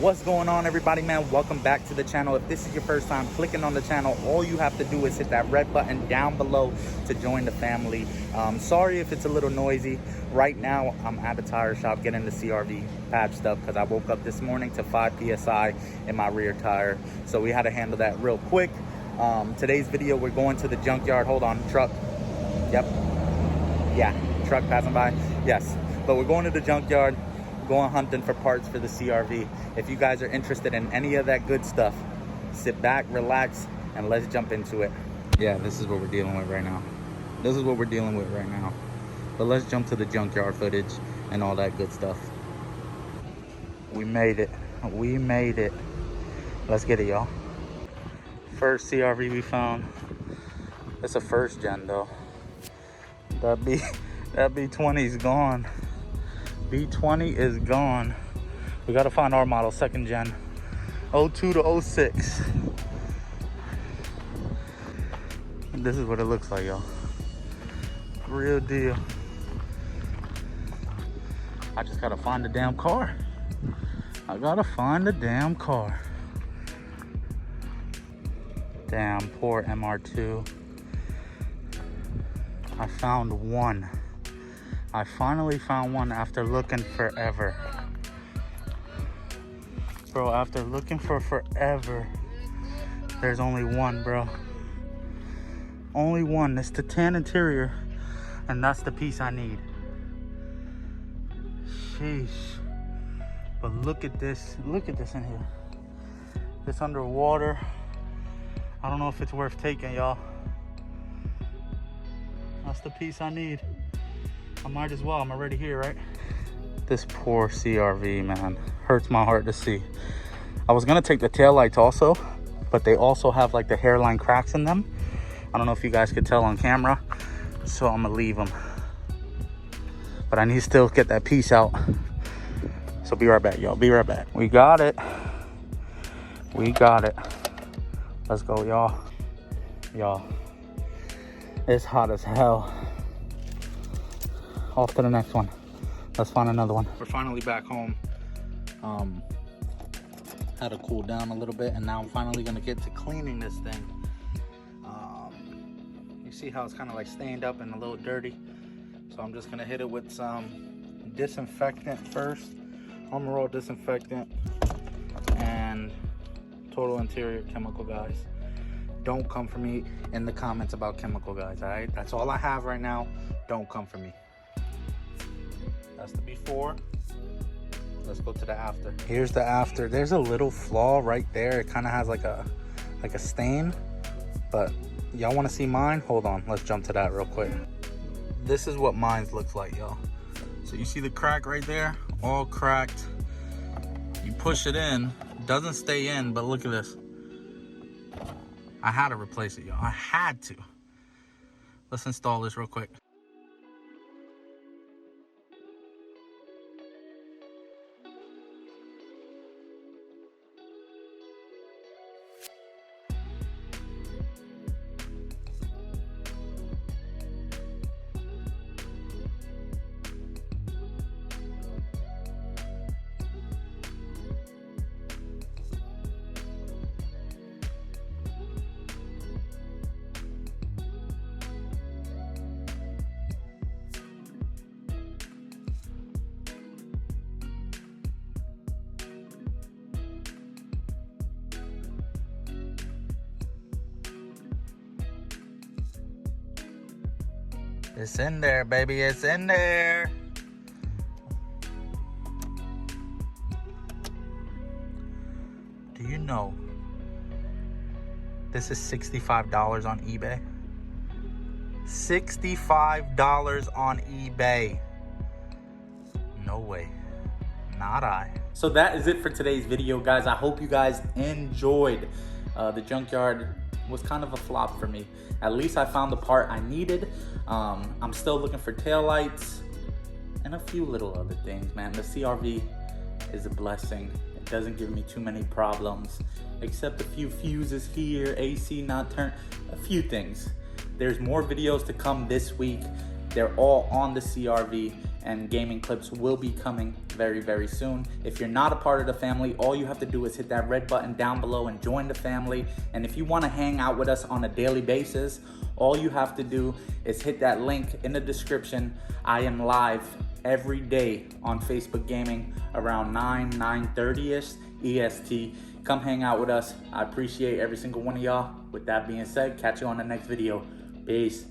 What's going on, everybody, man? Welcome back to the channel. If this is your first time clicking on the channel, all you have to do is hit that red button down below to join the family. Sorry if it's a little noisy. Right now I'm at a tire shop getting the CRV patched up because I woke up this morning to 5 psi in my rear tire, so we had to handle that real quick. Today's video, we're going to the junkyard. Hold on, truck. Yep, yeah, truck passing by. Yes, but we're going to the junkyard, going hunting for parts for the CRV. If you guys are interested in any of that good stuff, sit back, relax, and let's jump into it. Yeah, this is what we're dealing with right now. This is what we're dealing with right now. But let's jump to the junkyard footage and all that good stuff. We made it. We made it. Let's get it, y'all. First CRV we found. It's a first gen though. That B20 is gone. B20 is gone. We gotta find our model, second gen, 02 to 06. And this is what it looks like, y'all. Real deal. I just gotta find the damn car. I gotta find the damn car. Damn, poor MR2. I found one. I finally found one after looking forever. Bro, after looking for forever, there's only one, bro. Only one. It's the tan interior, and that's the piece I need. Sheesh. But look at this. Look at this in here. It's underwater. I don't know if it's worth taking, y'all. That's the piece I need. I might as well. I'm already here, right? This poor CRV, man. Hurts my heart to see. I was gonna take the taillights also, but they also have like the hairline cracks in them. I don't know if you guys could tell on camera, so I'm gonna leave them. But I need to still get that piece out. So be right back, y'all. Be right back. We got it. We got it. Let's go, y'all. Y'all, it's hot as hell. Off to the next one. Let's find another one. We're finally back home. Had to cool down a little bit, and now I'm finally gonna get to cleaning this thing. You see how it's kind of like stained up and a little dirty, so I'm just gonna hit it with some disinfectant first, Armor All disinfectant, and Total Interior chemical, guys. Don't come for me in the comments about chemical, guys. All right, that's all I have right now. Don't come for me. That's the before. Let's go to the after. Here's the after. There's a little flaw right there. It kind of has like a stain, but y'all want to see mine? Hold on, let's jump to that real quick. This is what mine looks like, y'all. So you see the crack right there, all cracked. You push it in, doesn't stay in, but look at this. I had to replace it, y'all. I had to. Let's install this real quick. It's in there, baby. It's in there. Do you know this is $65 on eBay? $65 on eBay. No way. Not I. So that is it for today's video, guys. I hope you guys enjoyed. The junkyard was kind of a flop for me. At least I found the part I needed. I'm still looking for taillights and a few little other things, man. The CRV is a blessing. It doesn't give me too many problems, except a few fuses here, AC not turned, a few things. There's more videos to come this week. They're all on the CRV. and gaming clips will be coming very, very soon. If you're not a part of the family, all you have to do is hit that red button down below and join the family. And if you want to hang out with us on a daily basis, all you have to do is hit that link in the description. I am live every day on Facebook Gaming around 9:30ish EST. Come hang out with us. I appreciate every single one of y'all. With that being said, catch you on the next video. Peace.